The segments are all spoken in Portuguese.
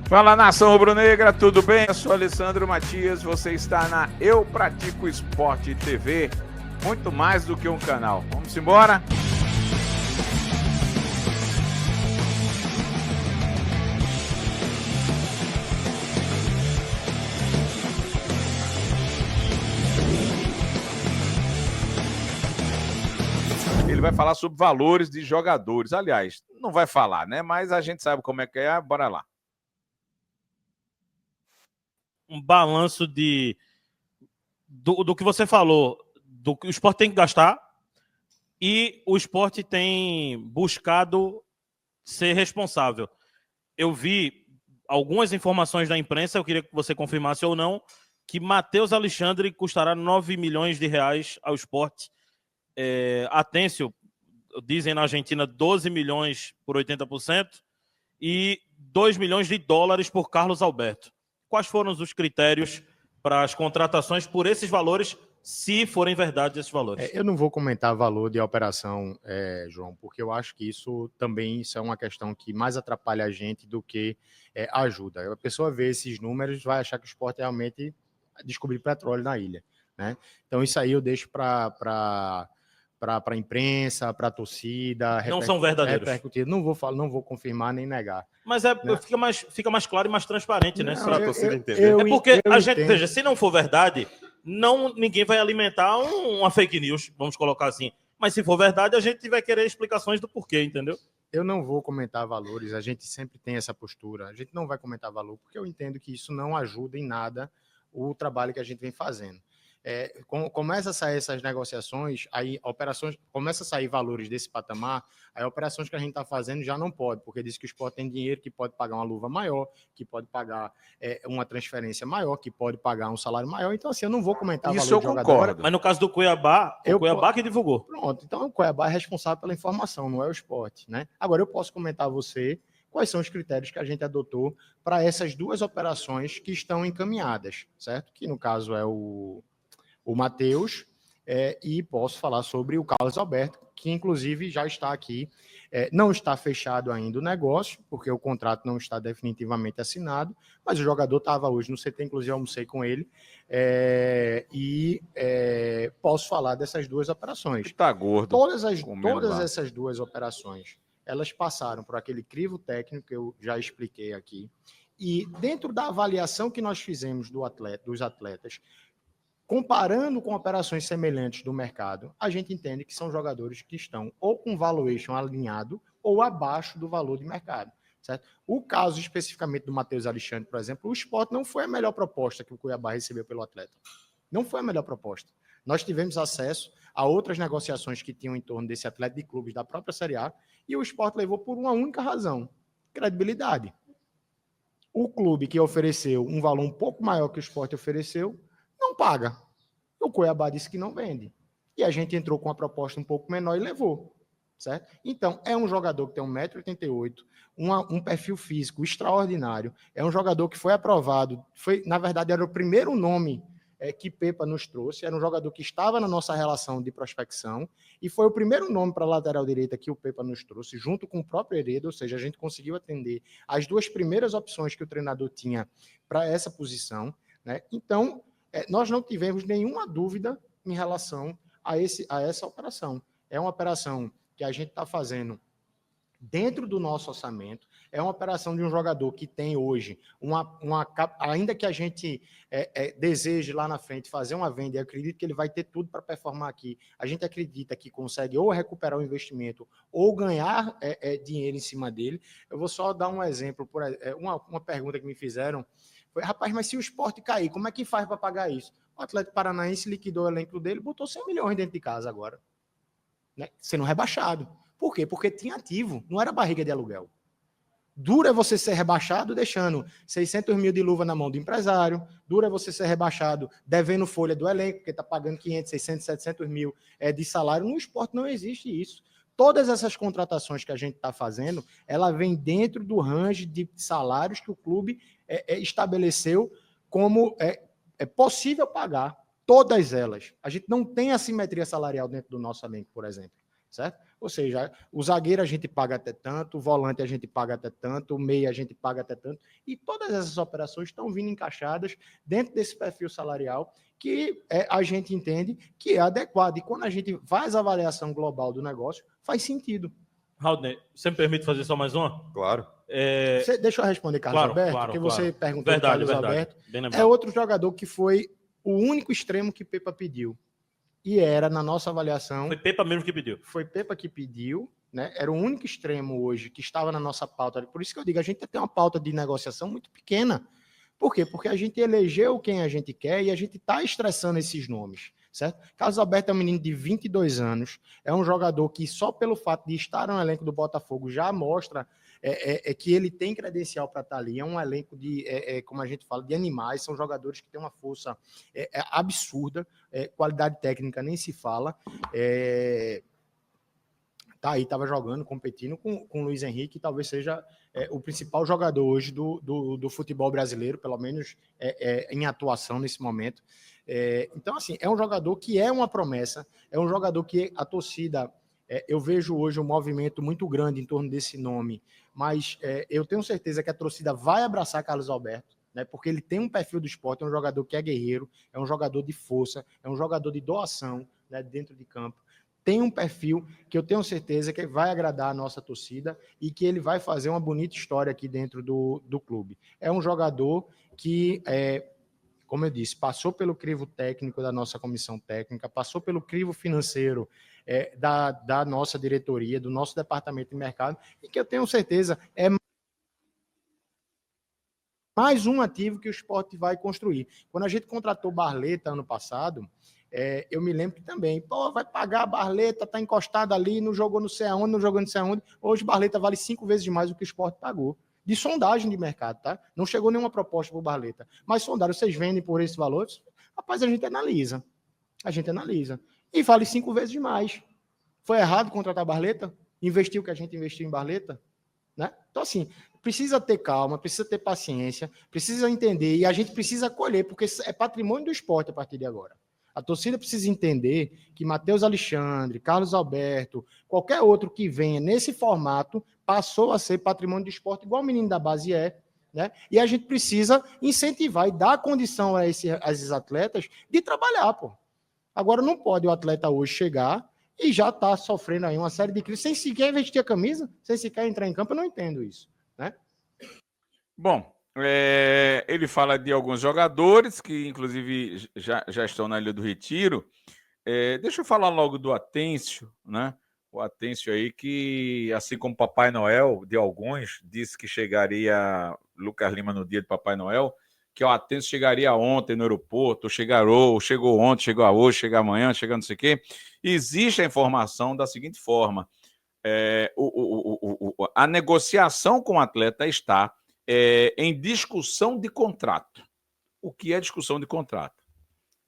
Fala, nação rubro-negra, tudo bem? Eu sou Alessandro Matias, você está na Eu Pratico Esporte TV, muito mais do que um canal. Vamos embora? Ele vai falar sobre valores de jogadores. Aliás, não vai falar, né? Mas a gente sabe como é que é, bora lá. Um balanço do que você falou, do que o esporte tem que gastar e o esporte tem buscado ser responsável. Eu vi algumas informações da imprensa, eu queria que você confirmasse ou não, que Matheus Alexandre custará 9 milhões de reais ao esporte. Atêncio, dizem na Argentina, 12 milhões por 80% e 2 milhões de dólares por Carlos Alberto. Quais foram os critérios para as contratações por esses valores, se forem verdade esses valores? Eu não vou comentar valor de operação, João, porque eu acho que isso é uma questão que mais atrapalha a gente do que ajuda. A pessoa vê esses números, vai achar que o esporte realmente descobrir petróleo na ilha, né? Então isso aí eu deixo para a imprensa, para a torcida. Não são verdadeiros. Não vou confirmar nem negar. Mas fica mais claro e mais transparente, né? Para a torcida entender. Porque a gente, veja, se não for verdade, ninguém vai alimentar uma fake news, vamos colocar assim. Mas se for verdade, a gente vai querer explicações do porquê, entendeu? Eu não vou comentar valores, a gente sempre tem essa postura. A gente não vai comentar valor, porque eu entendo que isso não ajuda em nada o trabalho que a gente vem fazendo. Começa a sair essas negociações, aí operações, começa a sair valores desse patamar, aí operações que a gente está fazendo já não pode, porque diz que o esporte tem dinheiro que pode pagar uma luva maior, que pode pagar uma transferência maior, que pode pagar um salário maior. Então, assim, eu não vou comentar isso valor eu de concordo. jogador. Mas no caso do Cuiabá, o Cuiabá que divulgou. Pronto, então o Cuiabá é responsável pela informação, não é o esporte, né? Agora, eu posso comentar a você quais são os critérios que a gente adotou para essas duas operações que estão encaminhadas, certo? Que, no caso, é o Matheus, e posso falar sobre o Carlos Alberto, que inclusive já está aqui. Não está fechado ainda o negócio, porque o contrato não está definitivamente assinado, mas o jogador estava hoje no CT, inclusive eu almocei com ele, posso falar dessas duas operações. Está gordo. Todas essas duas operações, elas passaram por aquele crivo técnico que eu já expliquei aqui, e dentro da avaliação que nós fizemos dos atletas, comparando com operações semelhantes do mercado, a gente entende que são jogadores que estão ou com valuation alinhado ou abaixo do valor de mercado, certo? O caso especificamente do Matheus Alexandre, por exemplo, o Sport não foi a melhor proposta que o Cuiabá recebeu pelo atleta. Não foi a melhor proposta. Nós tivemos acesso a outras negociações que tinham em torno desse atleta de clubes da própria Série A e o Sport levou por uma única razão: credibilidade. O clube que ofereceu um valor um pouco maior que o Sport ofereceu não paga. O Cuiabá disse que não vende. E a gente entrou com uma proposta um pouco menor e levou. Certo? Então, é um jogador que tem 1,88 m, um perfil físico extraordinário. É um jogador que foi aprovado. Na verdade, era o primeiro nome que Pepa nos trouxe. Era um jogador que estava na nossa relação de prospecção. E foi o primeiro nome para a lateral direita que o Pepa nos trouxe, junto com o próprio Hereda. Ou seja, a gente conseguiu atender as duas primeiras opções que o treinador tinha para essa posição. Né? Então, nós não tivemos nenhuma dúvida em relação a essa operação. É uma operação que a gente está fazendo dentro do nosso orçamento, é uma operação de um jogador que tem hoje, ainda que a gente deseje lá na frente fazer uma venda, e acredito que ele vai ter tudo para performar aqui, a gente acredita que consegue ou recuperar o investimento ou ganhar dinheiro em cima dele. Eu vou só dar um exemplo, uma pergunta que me fizeram, foi: rapaz, mas se o Sport cair, como é que faz para pagar isso? O Atlético Paranaense liquidou o elenco dele, botou 100 milhões dentro de casa agora, né? Sendo rebaixado. Por quê? Porque tinha ativo, não era barriga de aluguel. Duro é você ser rebaixado deixando 600 mil de luva na mão do empresário, duro é você ser rebaixado devendo folha do elenco, porque está pagando 500, 600, 700 mil de salário. No esporte não existe isso. Todas essas contratações que a gente está fazendo, ela vem dentro do range de salários que o clube estabeleceu como é possível pagar. Todas elas. A gente não tem assimetria salarial dentro do nosso elenco, por exemplo. certo? Ou seja, o zagueiro a gente paga até tanto, o volante a gente paga até tanto, o meia a gente paga até tanto, e todas essas operações estão vindo encaixadas dentro desse perfil salarial que a gente entende que é adequado. E quando a gente faz a avaliação global do negócio, faz sentido. Raul, você me permite fazer só mais uma? Claro. Deixa eu responder, Carlos Alberto, porque você perguntou do Carlos Alberto. É outro jogador que foi o único extremo que Pepa pediu. E era, na nossa avaliação... Foi Pepa mesmo que pediu. Foi Pepa que pediu, né? Era o único extremo hoje que estava na nossa pauta. Por isso que eu digo, a gente tem uma pauta de negociação muito pequena. Por quê? Porque a gente elegeu quem a gente quer e a gente está estressando esses nomes, certo? Carlos Alberto é um menino de 22 anos, é um jogador que só pelo fato de estar no elenco do Botafogo já mostra que ele tem credencial para estar ali. É um elenco de, como a gente fala, de animais, são jogadores que têm uma força absurda, qualidade técnica nem se fala. Tá aí, estava jogando, competindo com o Luiz Henrique, talvez seja o principal jogador hoje do futebol brasileiro, pelo menos em atuação nesse momento. Então, assim, é um jogador que é uma promessa, é um jogador que a torcida... eu vejo hoje um movimento muito grande em torno desse nome, mas eu tenho certeza que a torcida vai abraçar Carlos Alberto, né, porque ele tem um perfil do esporte, é um jogador que é guerreiro, é um jogador de força, é um jogador de doação, né, dentro de campo. Tem um perfil que eu tenho certeza que vai agradar a nossa torcida e que ele vai fazer uma bonita história aqui dentro do clube. É um jogador que... como eu disse, passou pelo crivo técnico da nossa comissão técnica, passou pelo crivo financeiro da nossa diretoria, do nosso departamento de mercado, e que eu tenho certeza é mais um ativo que o Sport vai construir. Quando a gente contratou Barleta ano passado, eu me lembro que também, vai pagar a Barleta, tá encostado ali, não jogou no sei aonde, não jogou no sei aonde. Hoje Barleta vale 5 vezes mais do que o Sport pagou. De sondagem de mercado, tá? Não chegou nenhuma proposta para o Barleta. Mas sondagem, vocês vendem por esse valor? Rapaz, a gente analisa. E vale 5 vezes mais. Foi errado contratar Barleta? Investir o que a gente investiu em Barleta? Né? Então, assim, precisa ter calma, precisa ter paciência, precisa entender e a gente precisa colher, porque é patrimônio do esporte a partir de agora. A torcida precisa entender que Matheus Alexandre, Carlos Alberto, qualquer outro que venha nesse formato, passou a ser patrimônio do esporte, igual o menino da base né? E a gente precisa incentivar e dar condição a esses atletas de trabalhar, pô. Agora não pode o atleta hoje chegar e já está sofrendo aí uma série de crises, sem sequer vestir a camisa, sem sequer entrar em campo. Eu não entendo isso, né? Bom, ele fala de alguns jogadores que, inclusive, já estão na Ilha do Retiro. Deixa eu falar logo do Atêncio, né? O Atêncio aí que, assim como Papai Noel, de alguns, disse que chegaria Lucas Lima no dia de Papai Noel, que o Atêncio chegaria ontem no aeroporto, chegou ontem, chegou hoje, chega amanhã, chega não sei o quê. Existe a informação da seguinte forma, a negociação com o atleta está em discussão de contrato. O que é discussão de contrato?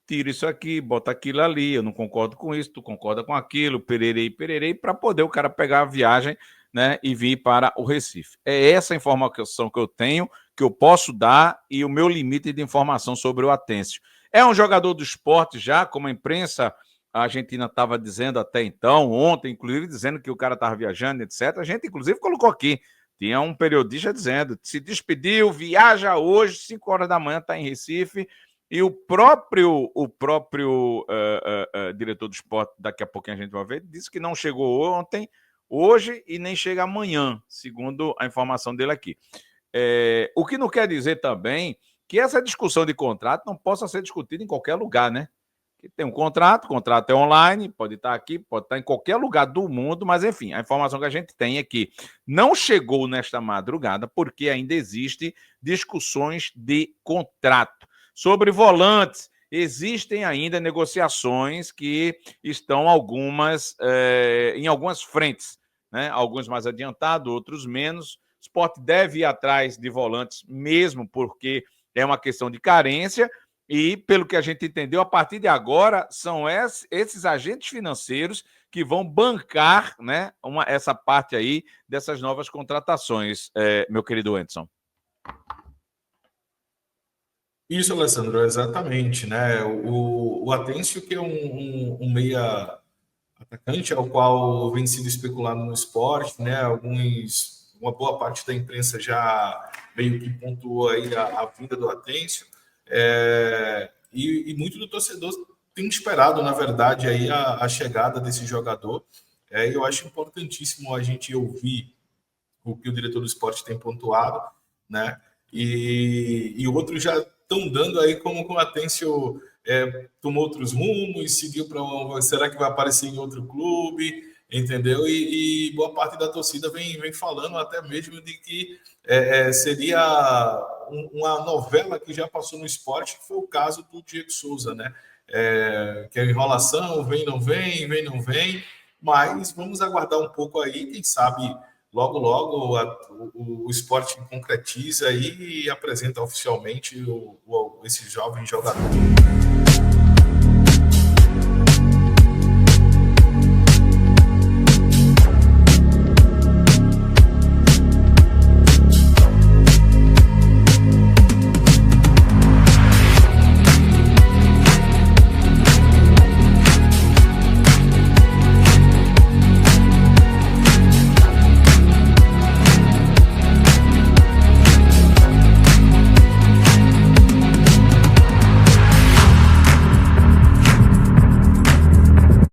Tira isso aqui, bota aquilo ali, eu não concordo com isso, tu concorda com aquilo, pererei, para poder o cara pegar a viagem, né, e vir para o Recife. É essa informação que eu tenho, que eu posso dar, e o meu limite de informação sobre o Atêncio. É um jogador do esporte já, como a imprensa argentina estava dizendo até então, ontem, inclusive, dizendo que o cara estava viajando, etc. A gente, inclusive, colocou aqui, tinha um periodista dizendo, se despediu, viaja hoje, 5 horas da manhã, está em Recife. E o próprio diretor do esporte, daqui a pouquinho a gente vai ver, disse que não chegou ontem, hoje e nem chega amanhã, segundo a informação dele aqui. O que não quer dizer também que essa discussão de contrato não possa ser discutida em qualquer lugar, né? Que tem um contrato, o contrato é online, pode estar aqui, pode estar em qualquer lugar do mundo, mas enfim, a informação que a gente tem é que não chegou nesta madrugada porque ainda existem discussões de contrato. Sobre volantes, existem ainda negociações que estão em algumas frentes, né? Alguns mais adiantados, outros menos. O Sport deve ir atrás de volantes mesmo, porque é uma questão de carência e, pelo que a gente entendeu, a partir de agora, são esses agentes financeiros que vão bancar, né, essa parte aí dessas novas contratações, meu querido Anderson. Isso, Alessandro, exatamente, né? O Atêncio, que é um meia atacante, ao qual vem sido especulado no esporte, né? Uma boa parte da imprensa já meio que pontuou aí a vinda do Atencio, e muito do torcedor tem esperado, na verdade, aí a chegada desse jogador. Eu acho importantíssimo a gente ouvir o que o diretor do esporte tem pontuado, né? E outros já estão dando aí como o Atencio tomou outros rumos, seguiu para será que vai aparecer em outro clube, entendeu? E boa parte da torcida vem falando até mesmo de que seria uma novela que já passou no esporte, que foi o caso do Diego Souza, né? Que é enrolação, vem, não vem, vem, não vem, mas vamos aguardar um pouco aí, quem sabe logo, logo o esporte concretiza aí e apresenta oficialmente esse jovem jogador.